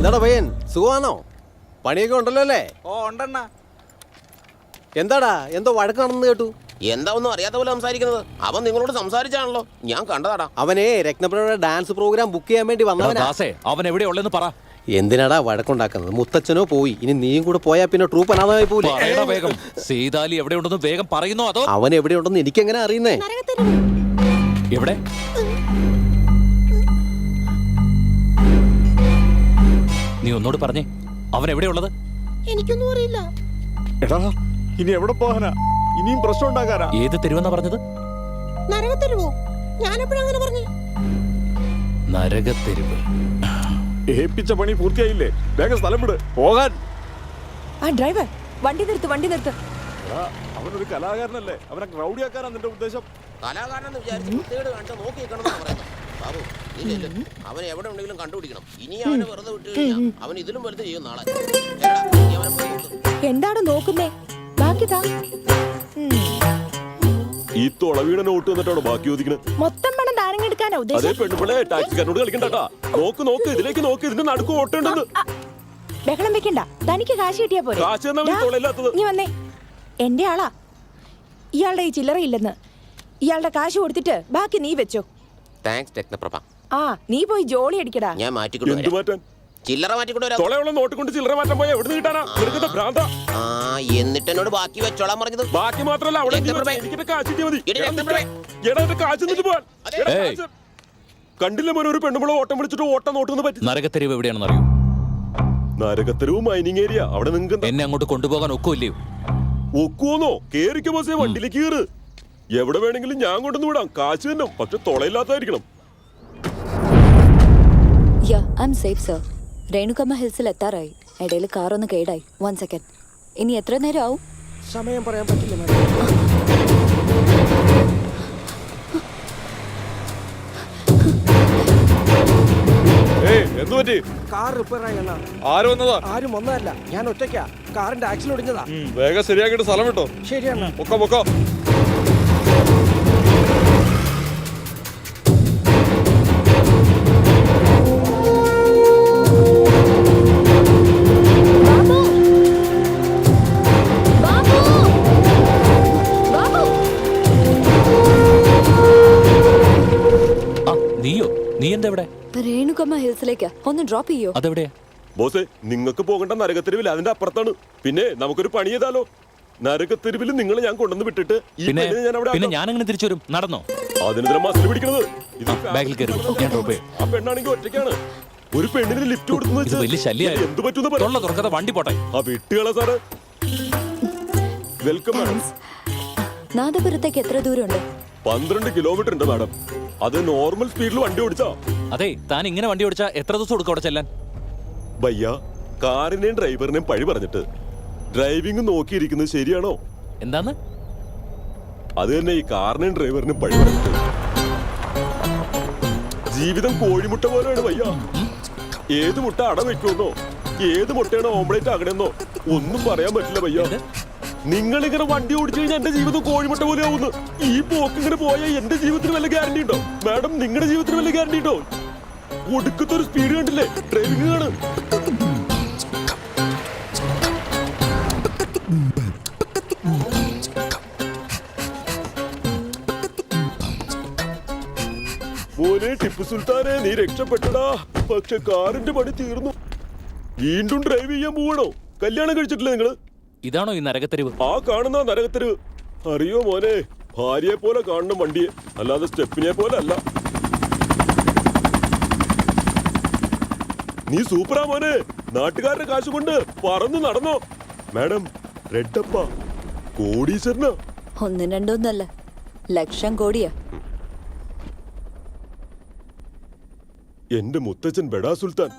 എന്താടാ പയ്യൻ, സുഖമാണോ? പണിയൊക്കെ ഉണ്ടല്ലോ അല്ലേ? ഓ ഉണ്ടെണ്ണ. എന്താടാ, എന്തോ വഴക്കാണെന്ന് കേട്ടു. എന്താ ഒന്നും അറിയാത്ത പോലെ സംസാരിക്കുന്നത്? അവൻ നിങ്ങളോട് സംസാരിച്ചാണല്ലോ, ഞാൻ കണ്ടതാടാ. അവനെ രത്നപ്രഭയുടെ ഡാൻസ് പ്രോഗ്രാം ബുക്ക് ചെയ്യാൻ വേണ്ടി വന്നവനാ. അവൻ എവിടെയുള്ളെന്ന് പറ. എന്തിനാടാ വഴക്കുണ്ടാക്കുന്നത്? മുത്തച്ഛനോ പോയി, ഇനി നീയും കൂടെ പോയാ പിന്നെ ട്രൂപ്പ് അനാഥമായി പോലെ. വേഗം സീതാലി എവിടെയുണ്ടെന്ന് വേഗം പറയുന്നോ അതോ? അവൻ എവിടെയുണ്ടെന്ന് എനിക്കെങ്ങനെ അറിയുന്നേ? എവിടെ? നീ ഒന്നോട് പറഞ്ഞേ, അവൻ എവിടെയുള്ളത്? എനിക്കൊന്നും അറിയില്ല. എടാ, ഇനി എവിടെ പോകാനാ? ഇനിയും പ്രശ്നം ഉണ്ടാക്കാനാ? ഏത് തെരുവെന്നാ പറഞ്ഞത്? നരകത്തെരുവോ? ഞാനെപ്പോഴങ്ങനെ പറഞ്ഞു? നരകത്തെരുവ്. ഏൽപ്പിച്ച പണി പൂർത്തിയായില്ലേ? വേഗം സ്ഥലം വിട്, പോകാൻ. ആ ഡ്രൈവർ, വണ്ടി നിർത്ത്, വണ്ടി നിർത്ത്. അവനൊരു കലാകാരനല്ലേ, അവനെ ക്രൗഡിയാക്കാനാ നിന്റെ ഉദ്ദേശം? കലാകാരനെന്ന് വിചാരിച്ച് വൃത്തികേട് കാണിച്ചാൽ നോക്കി നിൽക്കണമെന്നാണ് പറയുന്നത്. ബാബു, ഇല്ല, അവൻ എവിടെ ഉണ്ടെങ്കിലും കണ്ടുപിടിക്കണം. ഇനി അവനെ വെറുതെ വിട്ടു കഴിഞ്ഞാൽ അവൻ ഇതിലും വലുത് ചെയ്യും നാളെ. എന്താണ് നോക്കുന്നേ? ബാക്കി താ. ഈ തുളവീണ നോട്ട് വന്നിട്ടാണോ ബാക്കി ചോദിക്കുന്നത്? മൊത്തം പണം താരങ്ങെടുക്കാനാ അതേ ഉദ്ദേശം? പെണ്ണുപിള്ളേ, ടാക്സിക്കാരനോട് കളിക്കണ്ടാ. നോക്ക്, ഇതിലേക്ക് നോക്ക്, ഇതിന്റെ നടുക്ക് ഓട്ടുണ്ടെന്ന്. ബഹളം വെക്കണ്ട, തനിക്ക് കാശ് കിട്ടിയാ പോരെ. കാശ് തന്നാ മതി, തുളയില്ലാത്തത്. നീ വന്നേ, എന്റെ ആളാ. ഇയാളുടെ ഈ ചില്ലറയില്ലെന്ന്. ഇയാളുടെ കാശ് കൊടുത്തിട്ട് ബാക്കി നീ വെച്ചോ. താങ്ക്സ് രത്നപ്രഭ. ആ, നീ പോയി ജോളി അടിക്കടാ. ഞാൻ എന്ത് മാറ്റിക്കൊണ്ടു മാറ്റാൻ? ചില്ലറ മാറ്റിക്കൊണ്ടു. തുളയുള്ള നോട്ട് കൊണ്ട് ചില്ലറ മാറ്റാൻ പോയാ എവിടെ കിട്ടാനാ? നിനക്കത്തെ ഭ്രാന്ത. ആ, എന്നിട്ട് എന്നോട് ബാക്കി വെച്ചോളാൻ പറഞ്ഞത്. ബാക്കി മാത്രല്ല, അവിടെ എനിക്കിന്റെ കാശ് കിട്ടിയാ മതി. എടാ, എന്റെ കാശ് എന്നിട്ട് പോവാൻ. കണ്ടില്ല മോനെ, ഒരു പെണ്ണുമ്പോൾ ഓട്ടം വിളിച്ചിട്ട് ഓട്ടം നോട്ടുന്ന് പറ്റി. നരകത്തെരുവ് എവിടെയാണെന്ന് അറിയോ? നരകത്തരവ് മൈനിങ് ഏരിയ. അവിടെ നിങ്ങൾക്ക് എന്നെ അങ്ങോട്ട് കൊണ്ടുപോകാൻ ഒക്കില്ലയോ? ഒക്കുവോന്നോ? കേറിക്ക ബോസേ, വണ്ടിയിലേക്ക് കയറ്. എവിടെ വേണമെങ്കിലും ഞാൻ കൊണ്ടുവന്ന് വിടാം. കാശ് തന്നെ, പക്ഷെ തുളയില്ലാത്തായിരിക്കണം. I am safe sir. Renukamma ഹിൽസിൽ എത്താറായി. ഇടയിൽ കാറൊന്ന് കേടായി. 1 സെക്കൻഡ്. ഇനി എത്ര നേരം ആവും? സമയം പറയാൻ പറ്റില്ല മാഡം. എന്ത് പറ്റി? കാർ റിപ്പയർ ആയി. ആര് വന്നതാ? ആരും ഒന്നല്ല, ഞാൻ ഒറ്റയ്ക്കാ. കാറിന്റെ ആക്സിൽ ഒടിഞ്ഞതാ. വേഗം ശരിയാക്കിട്ട് സ്ഥലം വിട്ടോ. ശരിയാണ്. പൊക്കോ. നീ എന്താ ഇവിടെ? രേണുകമ്മ ഹിൽസിലേക്കാ. ഒന്ന് ഡ്രോപ്പ് ചെയ്യോ? അതെവിടെയാ? ബോസേ, നിങ്ങൾക്ക് പോകേണ്ട നരകത്തെരുവിൽ അതിന്റെ അപ്പുറത്താണ്. പിന്നെ നമുക്കൊരു പണി ചെയ്താലോ? നരകത്തെരുവിൽ നിങ്ങൾ ഞാൻ കൊണ്ടുവന്ന് വിട്ടിട്ട് പിന്നെ ഞാൻ അങ്ങനെ തിരിച്ചു വരും. നടന്നോ? അതിനെതിരെ മസിൽ പിടിക്കണത്. ബാഗിൽ കയറി, ഞാൻ ഡ്രോപ്പ് ചെയ്യാം. ആ പെണ്ണാണെങ്കിൽ ഒറ്റയ്ക്കാണ്. ഒരു പെണ്ണിന് ലിഫ്റ്റ് കൊടുക്കുന്നത് വലിയ ശല്യമായി. എന്ത് പറ്റുന്ന തുറക്കാതെ വണ്ടി പോട്ടെ. ആ വിട്ടുകള സാറ്. Welcome madam. നാദപുരത്തേക്ക് എത്ര ദൂരമുണ്ട്? 12 കിലോമീറ്റർ ഉണ്ട് മാഡം. അത് നോർമൽ സ്പീഡിൽ വണ്ടി ഓടിച്ചാ. അതെ, താൻ ഇങ്ങനെ വണ്ടി ഓടിച്ചാ എത്ര ദിവസം കൊടുക്കും അവിടെ ചെല്ലാൻ? ഭയ്യ, കാറിനെയും ഡ്രൈവറിനെയും പഴി പറഞ്ഞിട്ട് ഡ്രൈവിംഗ് നോക്കിയിരിക്കുന്നത് ശരിയാണോ? എന്താന്ന്? അത് തന്നെ, ഈ കാറിനെയും ഡ്രൈവറിനെയും പഴി പറഞ്ഞിട്ട് ജീവിതം കോഴിമുട്ട പോലെയാണ് ഭയ്യ. ഏത് മുട്ട അട വെക്കുമെന്നോ ഏത് മുട്ടയാണോ ഓംപ്ലേറ്റ് ആകണമെന്നോ ഒന്നും പറയാൻ പറ്റില്ല ഭയ്യ. നിങ്ങളിങ്ങനെ വണ്ടി ഓടിച്ചു കഴിഞ്ഞാൽ എന്റെ ജീവിതം കോഴിമുട്ട പോലെ ആവുന്നു. ഈ പോക്ക് ഇങ്ങനെ പോയാൽ എന്റെ ജീവിതത്തിന് വല്ല ഗ്യാരണ്ടി ഉണ്ടോ? മാഡം, നിങ്ങളുടെ ജീവിതത്തിന് വല്ല ഗ്യാരണ്ടി ഉണ്ടോ? ഒടുക്കത്തൊരു സ്പീഡ് കണ്ടില്ലേ? ഡ്രൈവിംഗ് ആണ്. മോനെ ടിപ്പു സുൽത്താനെ, നീ രക്ഷപ്പെട്ടടാ. പക്ഷെ കാറിന്റെ പണി തീർന്നു. വീണ്ടും ഡ്രൈവ് ചെയ്യാൻ പോവണോ? കല്യാണം കഴിച്ചിട്ടില്ല നിങ്ങള്? ഇതാണോ ഈ നരകത്തെരുവ്? ആ കാണുന്ന നരകത്തെരുവ്. അറിയോ മോനെ, ഭാര്യയെ പോലെ കാണണം വണ്ടിയെ, അല്ലാതെ സ്റ്റെപ്പിനെ പോലെ അല്ല. നീ സൂപ്പറാ മോനെ. നാട്ടുകാരുടെ കാശ് കൊണ്ട് പറന്നു നടന്നോ? മാഡം, റെഡപ്പ കോടീശ്വരനാ. 1 2 ഒന്നല്ല, ലക്ഷം കോടിയാ. എന്റെ മുത്തച്ഛൻ ബഡാ സുൽത്താൻ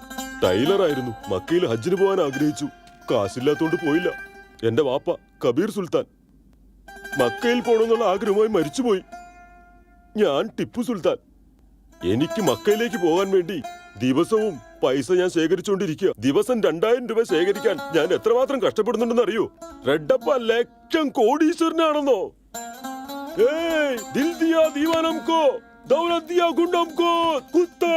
ടൈലറായിരുന്നു. മക്കയിൽ ഹജ്ജിന് പോകാൻ ആഗ്രഹിച്ചു. കാശില്ലാത്തോണ്ട് പോയില്ല. എന്റെ വാപ്പ കബീർ സുൽത്താൻ മക്കയിൽ പോണെന്നുള്ള ആഗ്രഹമായി മരിച്ചുപോയി. ഞാൻ ടിപ്പു സുൽത്താൻ. എനിക്ക് മക്കയിലേക്ക് പോകാൻ വേണ്ടി ദിവസവും പൈസ ഞാൻ ശേഖരിച്ചുകൊണ്ടിരിക്കുക. ദിവസം 2000 രൂപ ശേഖരിക്കാൻ ഞാൻ എത്രമാത്രം കഷ്ടപ്പെടുന്നുണ്ടെന്ന് അറിയോ? റെഡപ്പ ലക്ഷം കോടീശ്വരനാണെന്നോ? ഏയ്, ദിൽ ദിയാ ദീവാനം കോ, ദൗലത് ദിയാ ഗുണ്ടം കോ, കുത്താ.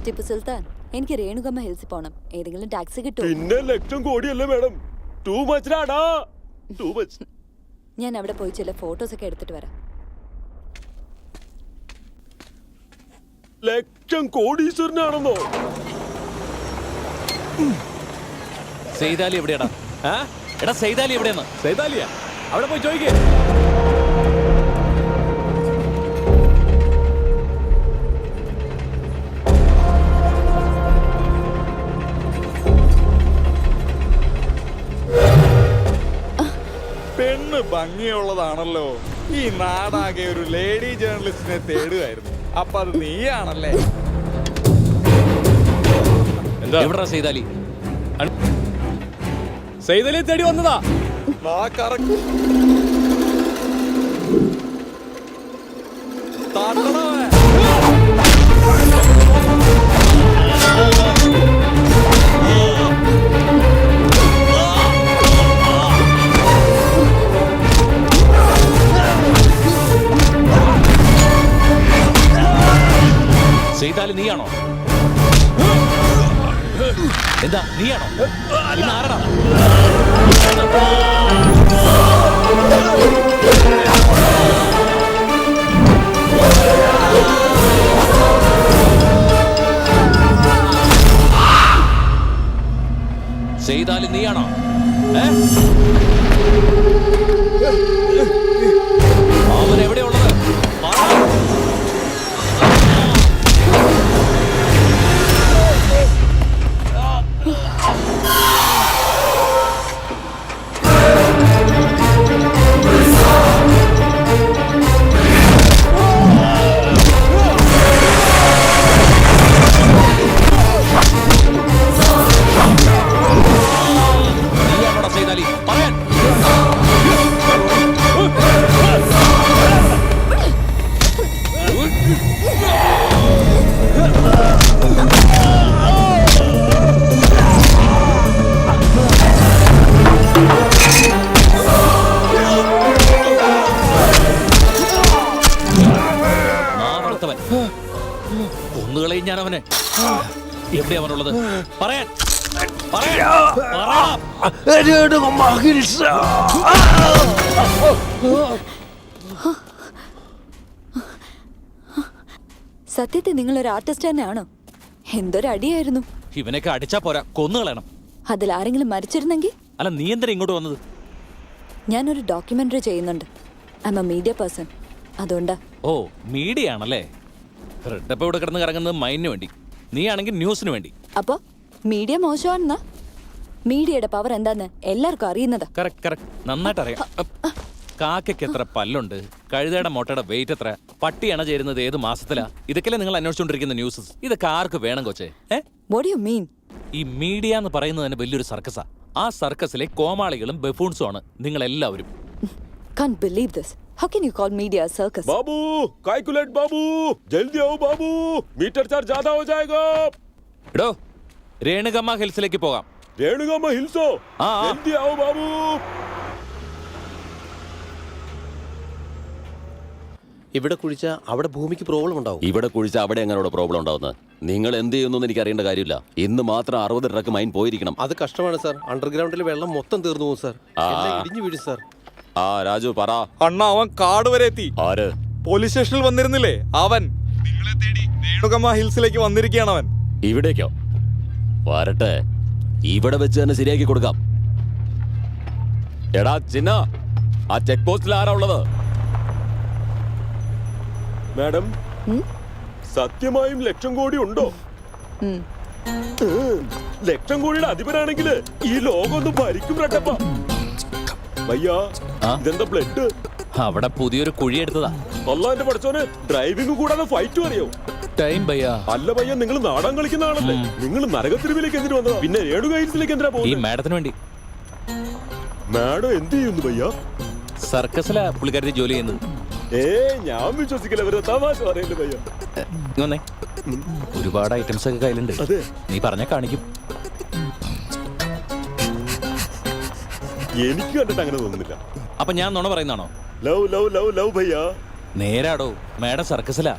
ടിപ്പു സുൽത്താൻ, എനിക്ക് രേണുകമ്മ ഹിൽസിൽ പോണം. ഏതെങ്കിലും ടാക്സി കിട്ടുമോ? പിന്നെ ലക്ഷം കോടിയല്ലേ മാഡം, ടൂ മച്ച് ആടാ, ടൂ മച്ച്. ഞാൻ അവിടെ പോയി ചില ഫോട്ടോസ് ഒക്കെ എടുത്തിട്ട് വരാം. ലക്ഷം കോടീശ്വരനാണെന്നോ? സെയ്താലി എവിടെയാടാ? എടാ സെയ്താലി എവിടെയെന്ന്? സൈതാലിയ അവിടെ പോയി ചോദിക്കേ. പെണ്ണ് ഭംഗിയുള്ളതാണല്ലോ. ഈ നാടാകെ ഒരു ലേഡി ജേർണലിസ്റ്റിനെ തേടുകയായിരുന്നു. അപ്പൊ അത് നീയാണല്ലേ? എവിടാ സെയ്താലി? സൈതാലിയെ തേടി വന്നതാ. വാ കറക്ക്. താത്തണവേ. സെയ്താലി നീയാണോ? എന്താ നീയാണോ? ഇന്ന് ആരടാ? സെയ്താലി നീയാണോ? അവൻ എവിടെയുള്ളത്? കൊന്നുകളയും ഞാൻ അവനെ. എവിടെയാ അവനുള്ളത്? പറയാൻ സത്യത്തിൽ നിങ്ങളൊരു ആർട്ടിസ്റ്റ് തന്നെയാണോ? എന്തൊരു അടിയായിരുന്നു. ഇവനൊക്കെ അടിച്ചാ പോരാ, കൊന്നുകളയണം. അതിൽ ആരെങ്കിലും മരിച്ചിരുന്നെങ്കിൽ? അല്ല നീ എന്തിനാ ഇങ്ങോട്ട് വന്നത്? ഞാനൊരു ഡോക്യുമെന്ററി ചെയ്യുന്നുണ്ട്. I M A media person. അതുകൊണ്ടാ. ഓ മീഡിയ ആണല്ലേ. റെഡപ്പ് ഇവിടെ കിടന്ന് കറങ്ങുന്നത് മൈനിന് വേണ്ടി, നീ ആണെങ്കിൽ ന്യൂസിന് വേണ്ടി. അപ്പൊ മീഡിയ മോശമാണെന്നാ? മീഡിയയുടെ പവർ എന്താന്ന് എല്ലാവർക്കും അറിയുന്നതാ. കറക്റ്റ് നന്നായിട്ട് അറിയാം. കാക്കയ്ക്ക് എത്ര പല്ലുണ്ട്, കഴുതയുടെ മുട്ടയുടെ വെയിറ്റ് എത്ര, പട്ടി അണ ചേരുന്നത് ഏത് മാസത്തിലാ, ഇതൊക്കെയല്ലേ നിങ്ങൾ അന്വേഷിച്ചുകൊണ്ടിരിക്കുന്ന ന്യൂസ്. ഇതൊക്കെ ആർക്ക് വേണം കൊച്ചേ? What do you mean? ഈ മീഡിയ എന്ന് പറയുന്നത് തന്നെ വലിയൊരു സർക്കസാ. ആ സർക്കസിലെ കോമാളികളും ബഫൂൺസും ആണ് നിങ്ങൾ എല്ലാവരും. Can't believe this. How can you call media a circus? बाबू कैलकुलेट बाबू, जल्दी आओ बाबू, मीटर चार्ज ज्यादा हो जाएगा. എടോ രേണുകമ്മ ഹിൽസിലേക്ക് പോകാം. रेणुगम्मा हिल्सो, हाँ. जल्दी आओ बाबू. ഇവിടെ കുഴിച്ച അവിടെ ഭൂമിക്ക് പ്രോബ്ലം ഉണ്ടാവും. ഇവിടെ കുഴിച്ച അവിടെ എങ്ങനെ പ്രോബ്ലം ഉണ്ടാവുന്നത്? നിങ്ങൾ എന്ത് ചെയ്യുന്നു എനിക്ക് അറിയേണ്ട കാര്യമില്ല. ഇന്ന് മാത്രം 60 ട്രക്ക് മൈൻ പോയിരിക്കണം. അത് കഷ്ടമാണ് സാർ. അണ്ടർഗ്രൗണ്ടിൽ വെള്ളം മൊത്തം തീർന്നു പോകും സാർ. എല്ലാം ഇടിഞ്ഞു വീഴും സാർ. ആ രാജു പറ. അണ്ണ അവൻ കാട് വരെ എത്തി. ആര്? പോലീസ് സ്റ്റേഷനിൽ വന്നിരുന്നില്ലേ അവൻ. നിങ്ങളെ തേടി രേണുകമ്മ ഹിൽസിലേക്ക് വന്നിരിക്കുകയാണ് അവൻ. ഇവിടേക്കോ? വരട്ടെ, ഇവിടെ വെച്ച് തന്നെ ശരിയാക്കി കൊടുക്കാം. എടാ ചിന്ന, ആ ചെക്ക് പോസ്റ്റിൽ ആരാ ഉള്ളത്? മാഡം, സത്യമായും ലക്ഷം കോടി ഉണ്ടോ? ലക്ഷം കോടിയുടെ അധിപനാണെങ്കിൽ ഈ ലോകം ഒന്ന് ഭരിക്കും റട്ടപ്പ. ഭയ്യാ, ഇതെന്താ ബ്ലഡ്? അവിടെ പുതിയൊരു കുഴി എടുത്തതാ. അല്ലാന്റെ പഠിച്ചോന് ഡ്രൈവിംഗ് കൂടാതെ ഫൈറ്റ് അറിയോ? ടൈം ഭയ്യാ. അല്ല ഭയ്യ, നിങ്ങൾ നാടകം കളിക്കുന്ന ആളല്ലേ? നിങ്ങൾ നരകത്തിരിവിലേക്ക് എന്തിനു വന്നതാ? പിന്നെ രേണുക ഹിൽസിലേക്ക് എന്തിനാ ഈ പോകുന്നത്? മാഡത്തിന് വേണ്ടി. മാഡം എന്ത് ചെയ്യുന്നു ഭയ്യ? സർക്കസിലാ പുള്ളിക്കാരി ജോലി ചെയ്യുന്നത്. ഞാൻ വിശ്വസിക്കില്ല, വെറുതെ തമാശ പറയല്ലേ ഭയ്യ. നീ വന്നേ. ഒരുപാട് ഐറ്റംസ് ഒക്കെ കയ്യിലുണ്ട്. അതെ. നീ പറഞ്ഞ കാണിക്കും. എനിക്ക് കണ്ടിട്ട് അങ്ങനെ തോന്നുന്നില്ല. അപ്പൊ ഞാൻ നുണ പറയുന്നതാണോ? ലവ് ലവ് ലവ് ലവ് ഭയ്യ. നേരാടോ, മാഡം സർക്കസിലാ.